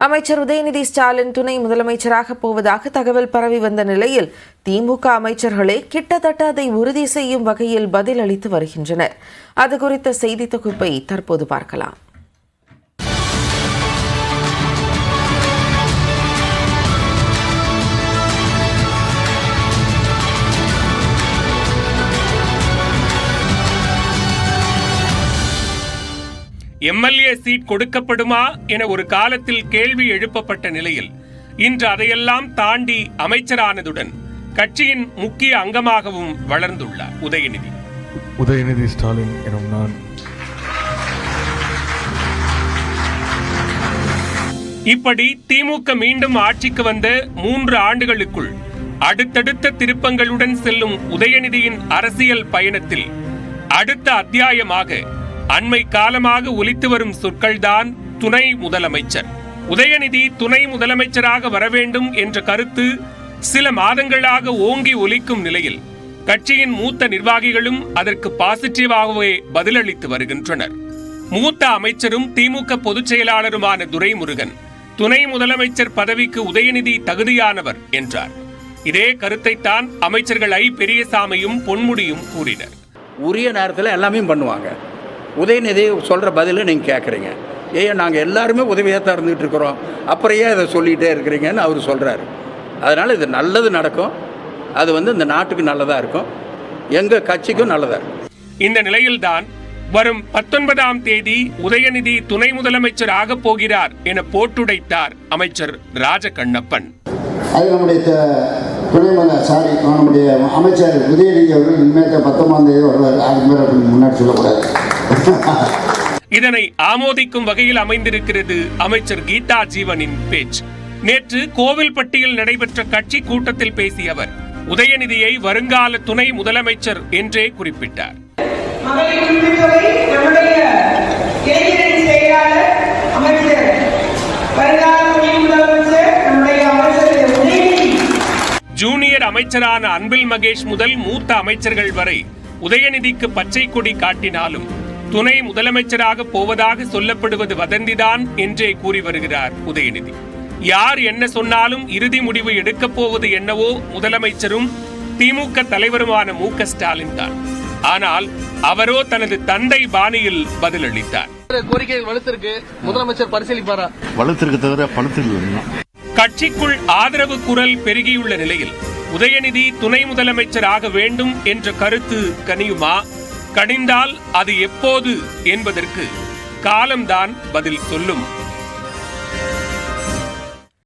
அமைச்சர் உதயநிதி ஸ்டாலின் துணை முதலமைச்சராக போவதாக தகவல் பரவி வந்த நிலையில் திமுக அமைச்சர்களே கிட்டத்தட்ட அதை உறுதி செய்யும் வகையில் பதில் அளித்து வருகின்றனர். அது குறித்த செய்தி தொகுப்பை தற்போது பார்க்கலாம். எம்எல்ஏ சீட் கொடுக்கப்படுமா என ஒரு காலத்தில் கேள்வி எழுப்பப்பட்ட நிலையில் இன்று அதையெல்லாம் தாண்டி அமைச்சரானதுடன் கட்சியின் முக்கிய அங்கமாகவும் வளர்ந்துள்ளார் உதயநிதி ஸ்டாலின் எனும் நான். இப்படி திமுக மீண்டும் ஆட்சிக்கு வந்த 3 ஆண்டுகளுக்குள் அடுத்தடுத்த திருப்பங்களுடன் செல்லும் உதயநிதியின் அரசியல் பயணத்தில் அடுத்த அத்தியாயமாக அண்மை காலமாக ஒலித்து வரும் சொற்கள்தான் துணை முதலமைச்சர். உதயநிதி துணை முதலமைச்சராக வரவேண்டும் என்ற கருத்து சில மாதங்களாக ஓங்கி ஒலிக்கும் நிலையில் கட்சியின் மூத்த நிர்வாகிகளும் அதற்கு பாசிட்டிவாகவே பதிலளித்து வருகின்றனர். மூத்த அமைச்சரும் திமுக பொதுச் செயலாளருமான துரைமுருகன் துணை முதலமைச்சர் பதவிக்கு உதயநிதி தகுதியானவர் என்றார். இதே கருத்தைத்தான் அமைச்சர்கள் ஐ. பெரியசாமியும் பொன்முடியும் கூறினர். உரிய நேரத்தில் எல்லாமே பண்ணுவாங்க. உதயநிதி சொல்கிற பதிலை நீங்கள் கேட்குறீங்க. நாங்கள் எல்லாருமே உதவியாக தான் இருந்துகிட்டு இருக்கிறோம், அப்புறம் ஏன் இதை சொல்லிகிட்டே இருக்கிறீங்கன்னு அவர் சொல்கிறாரு. அதனால் இது நல்லது நடக்கும். அது இந்த நாட்டுக்கு நல்லதாக இருக்கும், எங்கள் கட்சிக்கும் நல்லதாக இருக்கும். இந்த நிலையில்தான் வரும் 19ஆம் தேதி உதயநிதி துணை முதலமைச்சர் ஆக போகிறார் என போட்டுடைத்தார் அமைச்சர் ராஜகண்ணப்பன். அது நம்முடைய அமைச்சர் உதயநிதி அவர்கள் இனிமேல் 19ஆம் தேதி வருவார். அதுக்கு மேலே முன்னாடி சொல்லக்கூடாது. இதனை ஆமோதிக்கும் வகையில் அமைந்திருக்கிறது அமைச்சர் கீதா ஜீவனின் பேச்சு. நேற்று கோவில்பட்டியில் நடைபெற்ற கட்சி கூட்டத்தில் பேசிய அவர் உதயநிதியை வருங்கால துணை முதலமைச்சர் என்றே குறிப்பிட்டார். ஜூனியர் அமைச்சரான அன்பில் மகேஷ் முதல் மூத்த அமைச்சர்கள் வரை உதயநிதிக்கு பச்சை கொடி காட்டினாலும் துணை முதலமைச்சராக போவதாக சொல்லப்படுவது வதந்திதான் என்றே கூறி வருகிறார் உதயநிதி. யார் என்ன சொன்னாலும் இறுதி முடிவு எடுக்கப் போவது என்னவோ முதலமைச்சரும் திமுக தலைவருமான மு.க. ஸ்டாலின் தான். ஆனால் அவரோ தனது தந்தை பாணியில் பதிலளித்தார். கோரிக்கை வலுத்திருக்கு, முதலமைச்சர் பரிசீலிப்பாரா? வலுத்திருக்கு தவிர பழுத்தில்லை. கட்சிக்குள் ஆதரவு குரல் பெருகியுள்ள நிலையில் உதயநிதி துணை முதலமைச்சர் ஆக வேண்டும் என்ற கருத்து கனியுமா? கனிந்தால் அது எப்போது என்பதற்கு காலம்தான் பதில் சொல்லும்.